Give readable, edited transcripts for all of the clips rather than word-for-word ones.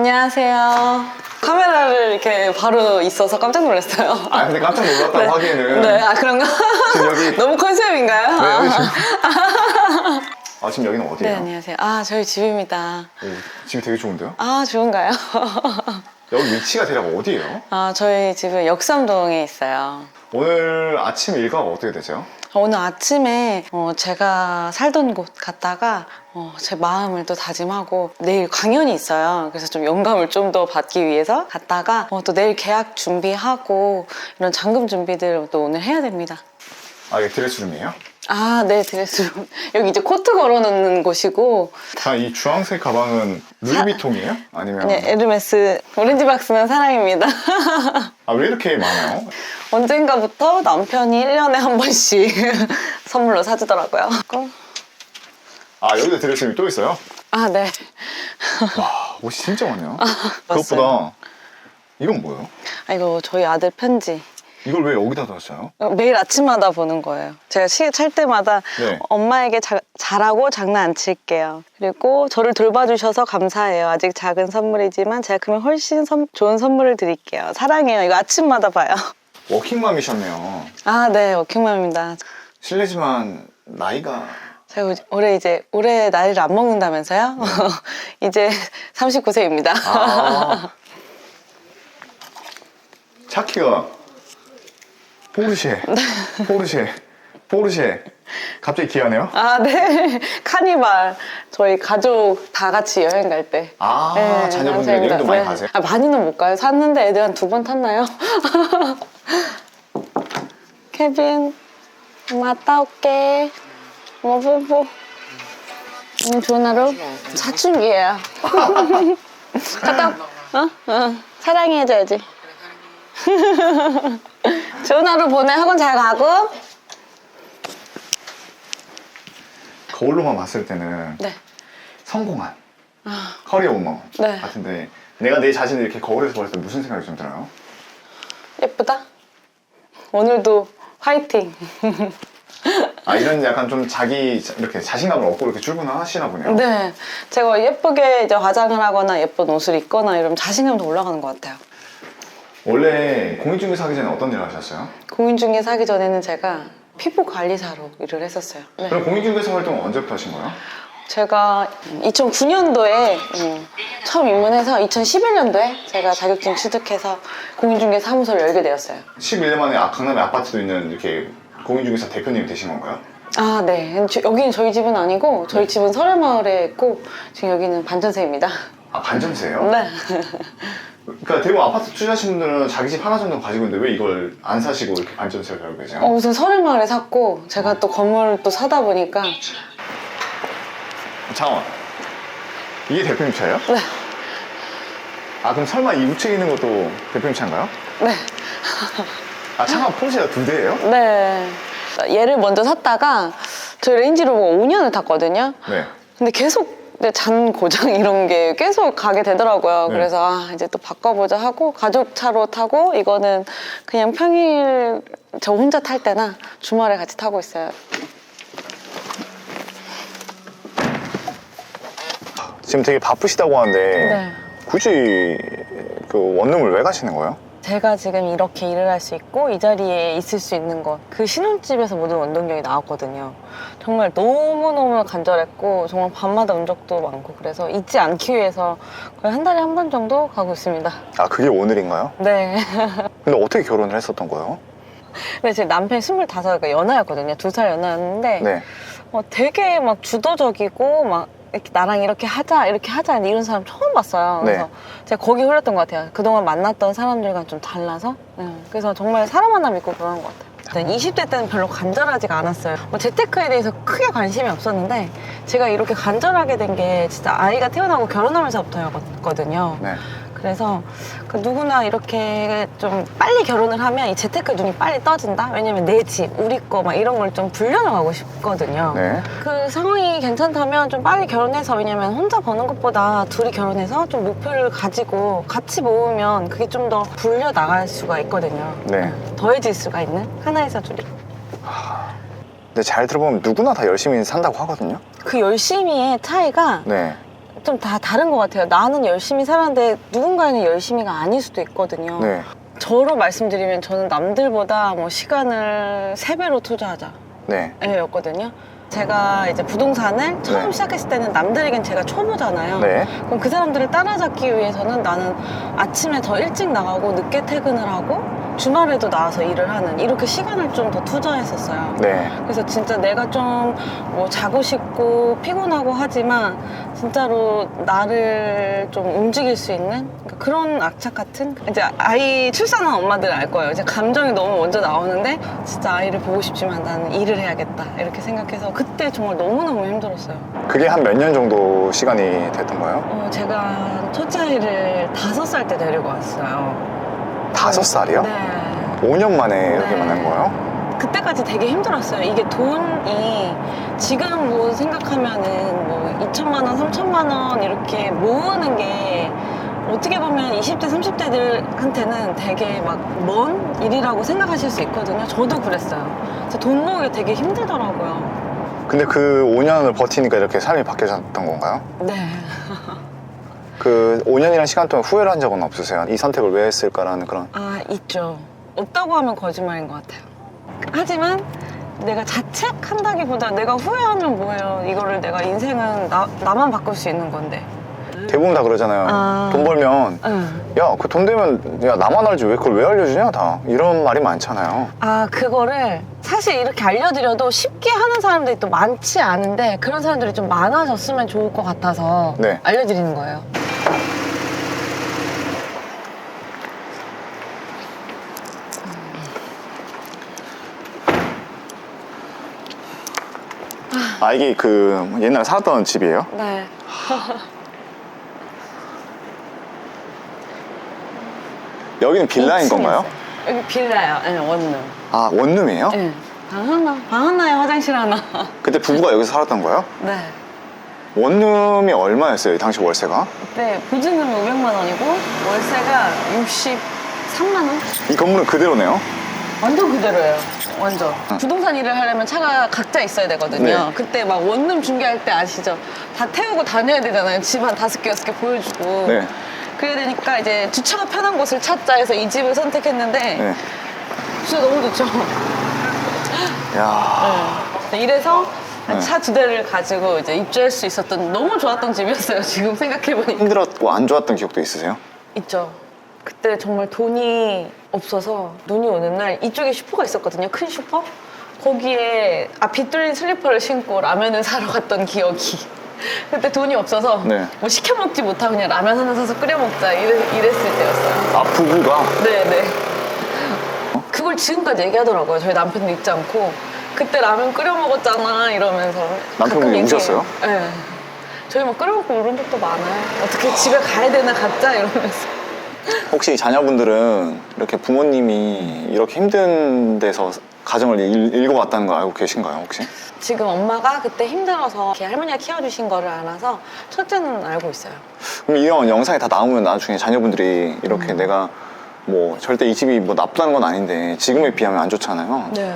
안녕하세요. 카메라를 이렇게 바로 있어서 깜짝 놀랐어요. 아 근데 깜짝 놀랐다고 네. 하기에는 네, 아 그런가? 지금 여기 너무 컨셉인가요? 네, 여기 아. 지금 여기는 네, 어디예요? 안녕하세요. 아, 저희 집입니다. 오, 집이 되게 좋은데요? 아, 좋은가요? 여기 위치가 대략 어디예요? 아, 저희 집은 역삼동에 있어요. 오늘 아침 일과가 어떻게 되세요? 오늘 아침에 제가 살던 곳 갔다가 제 마음을 또 다짐하고 내일 강연이 있어요. 그래서 좀 영감을 좀 더 받기 위해서 갔다가 또 내일 계약 준비하고 이런 잔금 준비들 또 오늘 해야 됩니다. 아 이게 드레스룸이에요? 아, 네, 드레스룸. 여기 이제 코트 걸어놓는 곳이고. 자, 이 주황색 가방은 루이비통이에요? 아니면 네, 에르메스 오렌지 박스는 사랑입니다. 아 왜 이렇게 많아요? 언젠가부터 남편이 1년에 한 번씩 선물로 사주더라고요. 아 여기도 드레스룸이 또 있어요? 아, 네. 와 옷이 진짜 많네요. 맞아요. 그것보다 이건 뭐예요? 아, 이거 저희 아들 편지. 이걸 왜 여기다 뒀어요? 매일 아침마다 보는 거예요. 제가 시계 찰 때마다 네. 엄마에게 잘하고 장난 안 칠게요. 그리고 저를 돌봐주셔서 감사해요. 아직 작은 선물이지만 제가 크면 훨씬 좋은 선물을 드릴게요. 사랑해요. 이거 아침마다 봐요. 워킹맘이셨네요. 아, 네. 워킹맘입니다. 실례지만 나이가 제가 올해 나이를 안 먹는다면서요? 이제 39세입니다. 아 차키가 포르쉐 갑자기 귀하네요. 아, 네. 카니발. 저희 가족 다 같이 여행 갈 때. 아 네, 자녀분들 감사합니다. 여행도 많이 네. 가세요? 아, 많이는 못 가요. 샀는데 애들 한 2번 탔나요? 케빈, 엄마 갔다 올게. 엄마 뽀뽀. 오늘 좋은 하루? 사춘기예요. 갔다 사랑해 해줘야지. 좋은 하루 보내. 학원 잘 가고. 거울로만 봤을 때는 네. 성공한 커리어 우먼 네. 같은데 내가 내 자신을 이렇게 거울에서 봤을 때 무슨 생각이 좀 들어요? 예쁘다. 오늘도 화이팅. 아 이런 약간 좀 자기 이렇게 자신감을 얻고 이렇게 출근하시나 보네요. 네. 제가 예쁘게 이제 화장을 하거나 예쁜 옷을 입거나 이러면 자신감도 올라가는 것 같아요. 원래 공인중개사 하기 전에 어떤 일을 하셨어요? 공인중개사 하기 전에는 제가 피부 관리사로 일을 했었어요. 네. 그럼 공인중개사 활동은 언제부터 하신 거예요? 제가 2009년도에 처음 입문해서 2011년도에 제가 자격증 취득해서 공인중개사 사무소를 열게 되었어요. 11년 만에 강남에 아파트도 있는 이렇게 공인중개사 대표님이 되신 건가요? 아, 네. 여기는 저희 집은 아니고 저희 집은 설해마을에 있고 지금 여기는 반전세입니다. 아 반전세예요? 네. 그러니까 대부분 아파트 투자하시는 분들은 자기 집 하나 정도 가지고 있는데 왜 이걸 안 사시고 이렇게 반전세를 달고 계세요? 우선 설해마을에 샀고 제가 또 건물을 또 사다 보니까 잠깐만 이게 대표님 차예요? 네. 아 그럼 설마 이 우측에 있는 것도 대표님 차인가요? 네. 아 차가 포르쉐가 2대예요? 네. 얘를 먼저 샀다가 저희 레인지로버가 5년을 탔거든요. 네. 근데 계속 잔 고장 이런 게 계속 가게 되더라고요. 네. 그래서 이제 또 바꿔보자 하고 가족 차로 타고 이거는 그냥 평일 저 혼자 탈 때나 주말에 같이 타고 있어요. 지금 되게 바쁘시다고 하는데 네. 굳이 그 원룸을 왜 가시는 거예요? 제가 지금 이렇게 일을 할 수 있고 이 자리에 있을 수 있는 것, 그 신혼집에서 모든 원동력이 나왔거든요. 정말 너무너무 간절했고 정말 밤마다 온 적도 많고 그래서 잊지 않기 위해서 거의 한 달에 한 번 정도 가고 있습니다. 아 그게 오늘인가요? 네. 근데 어떻게 결혼을 했었던 거예요? 근데 제 남편이 25, 그러니까 연하였거든요. 2살 연하였는데 네. 되게 막 주도적이고 막 이렇게 나랑 이렇게 하자 이런 사람 처음 봤어요. 그래서 네. 제가 거기 흘렸던 것 같아요. 그동안 만났던 사람들과 좀 달라서. 네. 그래서 정말 사람 하나 믿고 그러는 것 같아요. 20대 때는 별로 간절하지가 않았어요. 뭐 재테크에 대해서 크게 관심이 없었는데 제가 이렇게 간절하게 된 게 진짜 아이가 태어나고 결혼하면서부터였거든요. 네. 그래서 누구나 이렇게 좀 빨리 결혼을 하면 이 재테크 눈이 빨리 떠진다? 왜냐면 내 집, 우리 거 막 이런 걸 좀 불려나가고 싶거든요. 네. 그 상황이 괜찮다면 좀 빨리 결혼해서, 왜냐면 혼자 버는 것보다 둘이 결혼해서 좀 목표를 가지고 같이 모으면 그게 좀 더 불려나갈 수가 있거든요. 네. 더해질 수가 있는 하나에서 둘이. 근데 잘 들어보면 누구나 다 열심히 산다고 하거든요. 그 열심히의 차이가 네. 좀 다 다른 것 같아요. 나는 열심히 살았는데 누군가에는 열심히가 아닐 수도 있거든요. 네. 저로 말씀드리면 저는 남들보다 뭐 시간을 3배로 투자하자. 네. 였거든요. 제가 이제 부동산을 처음 네. 시작했을 때는 남들에겐 제가 초보잖아요. 네. 그럼 그 사람들을 따라잡기 위해서는 나는 아침에 더 일찍 나가고 늦게 퇴근을 하고 주말에도 나와서 일을 하는 이렇게 시간을 좀 더 투자했었어요. 네. 그래서 진짜 내가 좀 뭐 자고 싶고 피곤하고 하지만 진짜로 나를 좀 움직일 수 있는 그런 악착 같은 이제 아이 출산한 엄마들은 알 거예요. 이제 감정이 너무 먼저 나오는데 진짜 아이를 보고 싶지만 나는 일을 해야겠다 이렇게 생각해서 그때 정말 너무너무 힘들었어요. 그게 한 몇 년 정도 시간이 됐던 거예요? 제가 첫째 아이를 5살 때 데리고 왔어요. 5살이요? 네. 5년 만에 이렇게 네. 만난 거예요? 그때까지 되게 힘들었어요. 이게 돈이 지금 뭐 생각하면은 뭐 2천만 원, 3천만 원 이렇게 모으는 게 어떻게 보면 20대, 30대들한테는 되게 막 먼 일이라고 생각하실 수 있거든요. 저도 그랬어요. 그래서 돈 모으기 되게 힘들더라고요. 근데 그 5년을 버티니까 이렇게 삶이 바뀌었던 건가요? 네. 그 5년이라는 시간 동안 후회를 한 적은 없으세요? 이 선택을 왜 했을까라는 그런. 아, 있죠. 없다고 하면 거짓말인 것 같아요. 하지만 내가 자책한다기보다 내가 후회하면 뭐예요. 이거를 내가 인생은 나만 바꿀 수 있는 건데. 대부분 다 그러잖아요. 아. 돈 벌면 응. 야, 그 돈 되면 야 나만 알지 왜 그걸 왜 알려주냐 다 이런 말이 많잖아요. 아, 그거를 사실 이렇게 알려드려도 쉽게 하는 사람들이 또 많지 않은데 그런 사람들이 좀 많아졌으면 좋을 것 같아서 네. 알려드리는 거예요. 아, 이게 그 옛날에 살았던 집이에요? 네. 여기는 빌라인 2층이었어요. 건가요? 여기 빌라요. 네, 원룸. 아, 원룸이에요? 네. 방 하나에 화장실 하나. 그때 부부가 여기서 살았던 거예요? 네. 원룸이 얼마였어요? 당시 월세가? 그때 보증금이 500만 원이고 월세가 63만 원? 이 건물은 그대로네요? 완전 그대로예요. 완전. 부동산 일을 하려면 차가 각자 있어야 되거든요. 네. 그때 막 원룸 중개할 때 아시죠? 다 태우고 다녀야 되잖아요. 집 한 5개, 6개 보여주고. 네. 그래야 되니까 이제 주차가 편한 곳을 찾자 해서 이 집을 선택했는데 네. 진짜 너무 좋죠. 야. 네. 이래서 네. 차 2대를 가지고 이제 입주할 수 있었던 너무 좋았던 집이었어요. 지금 생각해보니. 힘들었고 안 좋았던 기억도 있으세요? 있죠. 그때 정말 돈이 없어서 눈이 오는 날 이쪽에 슈퍼가 있었거든요. 큰 슈퍼. 거기에 빗 뚫린 슬리퍼를 신고 라면을 사러 갔던 기억이. 그때 돈이 없어서 네. 뭐 시켜 먹지 못하고 그냥 라면 하나 사서 끓여 먹자 이랬을 때였어요. 아, 부부가? 네네. 그걸 지금까지 얘기하더라고요. 저희 남편도 잊지 않고 그때 라면 끓여 먹었잖아 이러면서. 남편분이 가끔 얘기해요. 우셨어요? 네. 저희 막 끓여 먹고 울은 적도 많아요. 어떻게 집에 가야 되나 각자 이러면서. 혹시 자녀분들은 이렇게 부모님이 이렇게 힘든 데서 가정을 읽어왔다는 거 알고 계신가요, 혹시? 지금 엄마가 그때 힘들어서 이렇게 할머니가 키워주신 거를 알아서 첫째는 알고 있어요. 그럼 이런 영상이 다 나오면 나중에 자녀분들이 이렇게 내가 뭐 절대 이 집이 뭐 나쁘다는 건 아닌데 지금에 비하면 안 좋잖아요. 네.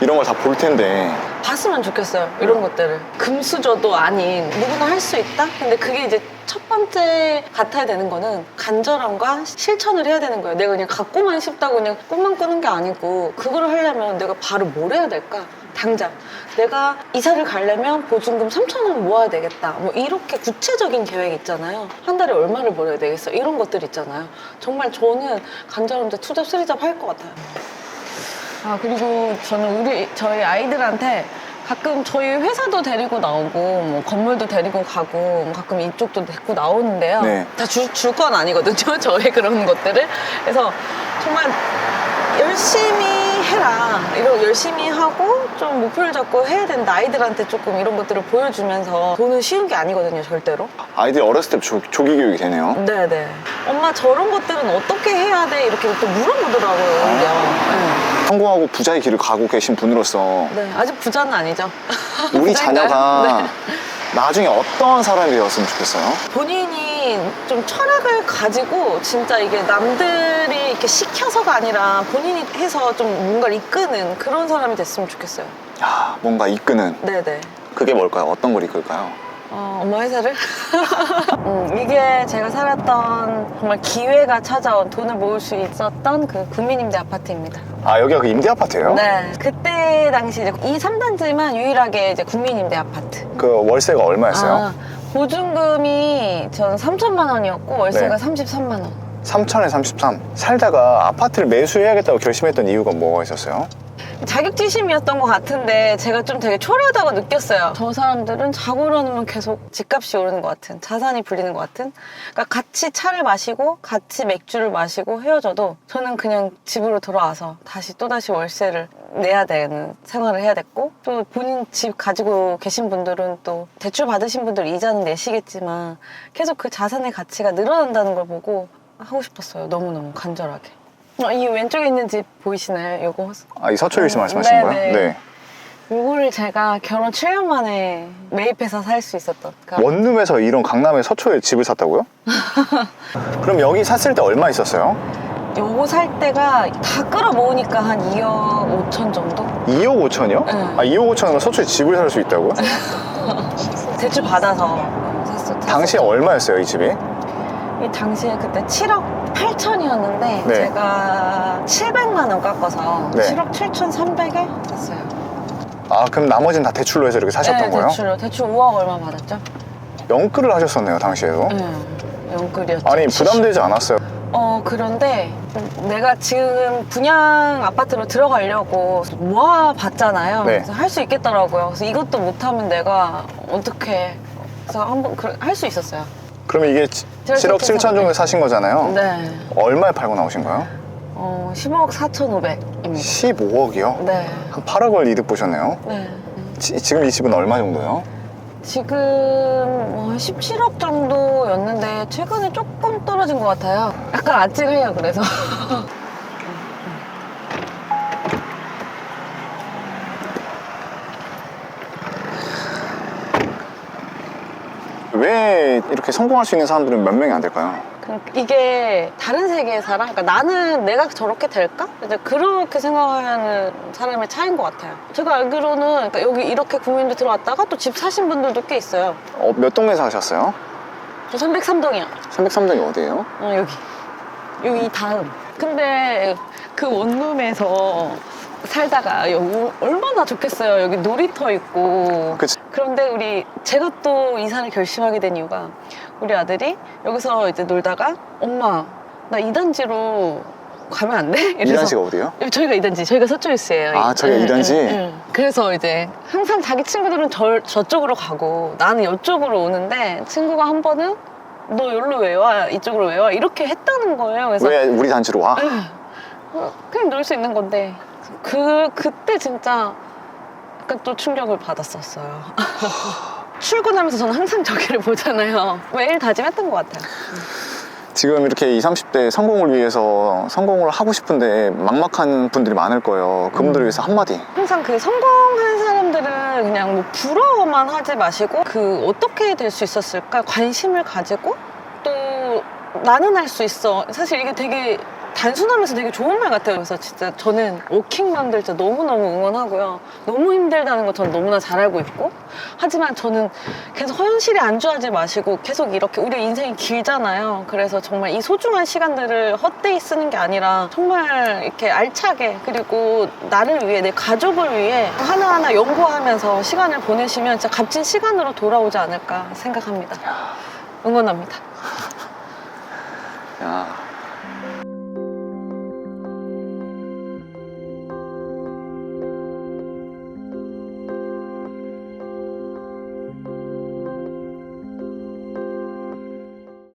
이런 걸 다 볼 텐데 봤으면 좋겠어요. 이런 것들을. 금수저도 아닌 누구나 할 수 있다? 근데 그게 이제 첫 번째 같아야 되는 거는 간절함과 실천을 해야 되는 거예요. 내가 그냥 갖고만 싶다고 그냥 꿈만 꾸는 게 아니고 그거를 하려면 내가 바로 뭘 해야 될까? 당장 내가 이사를 가려면 보증금 3,000원 모아야 되겠다. 뭐 이렇게 구체적인 계획 있잖아요. 한 달에 얼마를 벌어야 되겠어? 이런 것들 있잖아요. 정말 저는 간절함도 투잡, 쓰리잡 할 것 같아요. 아, 그리고 저는 저희 아이들한테 가끔 저희 회사도 데리고 나오고 뭐 건물도 데리고 가고 뭐 가끔 이쪽도 데리고 나오는데요. 네. 다 줄 건 아니거든요. 저의 그런 것들을. 그래서 정말 열심히 해라. 이런 열심히 하고 좀 목표를 잡고 해야 된다. 아이들한테 조금 이런 것들을 보여주면서 돈은 쉬운 게 아니거든요. 절대로. 아이들이 어렸을 때 조기 교육이 되네요. 네네. 엄마 저런 것들은 어떻게 해야 돼? 이렇게 또 물어보더라고요. 네. 성공하고 부자의 길을 가고 계신 분으로서 네, 아직 부자는 아니죠. 우리 부자인가요? 자녀가 네. 나중에 어떤 사람이 되었으면 좋겠어요? 본인이 좀 철학을 가지고 진짜 이게 남들이 이렇게 시켜서가 아니라 본인이 해서 좀 뭔가를 이끄는 그런 사람이 됐으면 좋겠어요. 야, 뭔가 이끄는 네네. 그게 뭘까요? 어떤 걸 이끌까요? 엄마 회사를? 이게 제가 살았던 정말 기회가 찾아온 돈을 모을 수 있었던 그 국민임대 아파트입니다. 아, 여기가 그 임대 아파트예요? 네. 그때 당시 이제 이 3단지만 유일하게 이제 국민임대 아파트. 그 월세가 얼마였어요? 보증금이 전 3천만 원이었고 월세가 네. 33만 원. 3천에 33. 살다가 아파트를 매수해야겠다고 결심했던 이유가 뭐가 있었어요? 자격지심이었던 것 같은데 제가 좀 되게 초라하다고 느꼈어요. 저 사람들은 자고 일어나면 계속 집값이 오르는 것 같은, 자산이 불리는 것 같은. 그러니까 같이 차를 마시고 같이 맥주를 마시고 헤어져도 저는 그냥 집으로 돌아와서 또다시 월세를 내야 되는 생활을 해야 됐고, 또 본인 집 가지고 계신 분들은 또 대출 받으신 분들 이자는 내시겠지만 계속 그 자산의 가치가 늘어난다는 걸 보고 하고 싶었어요. 너무너무 간절하게. 이 왼쪽에 있는 집 보이시나요? 요거. 아, 이 서초일시 말씀하시는 거예요? 네네. 네. 요거를 제가 결혼 7년 만에 매입해서 살 수 있었던. 그러니까 원룸에서 이런 강남의 서초에 집을 샀다고요? 그럼 여기 샀을 때 얼마 있었어요? 요거 살 때가 다 끌어모으니까 한 2억 5천 정도? 2억 5천이요? 네. 아, 2억 5천이면 서초에 집을 살 수 있다고요? 대출 받아서 샀었죠. 당시에 얼마였어요, 이 집이? 이 당시에 그때 7억 8천이었는데 네. 제가 700만 원 깎아서 네. 7억 7,300에 샀어요. 아, 그럼 나머지는 다 대출로 해서 이렇게 사셨던 거예요? 대출 5억 얼마 받았죠? 영끌을 하셨었네요, 당시에도. 네, 영끌이었죠. 아니, 부담되지 않았어요? 그런데 내가 지금 분양 아파트로 들어가려고 모아봤잖아요. 네. 그래서 할 수 있겠더라고요. 그래서 이것도 못하면 내가 어떻게, 그래서 한번 할 수 있었어요. 그러면 이게 제가 7억 그렇게 7천 정도에 사신 거잖아요? 네. 얼마에 팔고 나오신 거예요? 15억 4,500입니다. 15억이요? 네. 한 8억을 이득 보셨네요? 네. 지금 이 집은 얼마 정도요? 지금 17억 정도였는데 최근에 조금 떨어진 것 같아요. 약간 아찔해요. 그래서 왜 이렇게 성공할 수 있는 사람들은 몇 명이 안 될까요? 이게 다른 세계의 사람? 그러니까 나는 내가 저렇게 될까? 이제 그렇게 생각하는 사람의 차이인 것 같아요. 제가 알기로는 그러니까 여기 이렇게 국민도 들어왔다가 또 집 사신 분들도 꽤 있어요. 몇 동네 사셨어요? 저 303동이요. 303동이 어디예요? 여기 다음. 근데 그 원룸에서 살다가 여기 얼마나 좋겠어요. 여기 놀이터 있고. 그치. 그런데 제가 또 이사를 결심하게 된 이유가 우리 아들이 여기서 이제 놀다가 엄마 나 2단지로 가면 안 돼? 이래서 2단지가 어디예요? 저희가 2단지, 저희가 서초일스예요. 아, 저희가 2단지? 그래서 이제 항상 자기 친구들은 저쪽으로 가고 나는 이쪽으로 오는데 친구가 한 번은 너 여기로 왜 와? 이쪽으로 왜 와? 이렇게 했다는 거예요. 그래서 왜 우리 단지로 와? 그냥 놀 수 있는 건데 그때 진짜 약간 또 충격을 받았었어요. 출근하면서 저는 항상 저기를 보잖아요. 매일 다짐했던 것 같아요. 지금 이렇게 20, 30대 성공을 위해서 성공을 하고 싶은데 막막한 분들이 많을 거예요. 그분들을 위해서 한마디. 항상 그 성공한 사람들은 그냥 뭐 부러워만 하지 마시고 어떻게 될 수 있었을까 관심을 가지고 또 나는 할 수 있어. 사실 이게 되게 단순하면서 되게 좋은 말 같아요. 그래서 진짜 저는 워킹맘들 진짜 너무너무 응원하고요. 너무 힘들다는 거 전 너무나 잘 알고 있고, 하지만 저는 계속 현실에 안주하지 마시고 계속 이렇게 우리 인생이 길잖아요. 그래서 정말 이 소중한 시간들을 헛되이 쓰는 게 아니라 정말 이렇게 알차게, 그리고 나를 위해, 내 가족을 위해 하나하나 연구하면서 시간을 보내시면 진짜 값진 시간으로 돌아오지 않을까 생각합니다. 응원합니다. 야.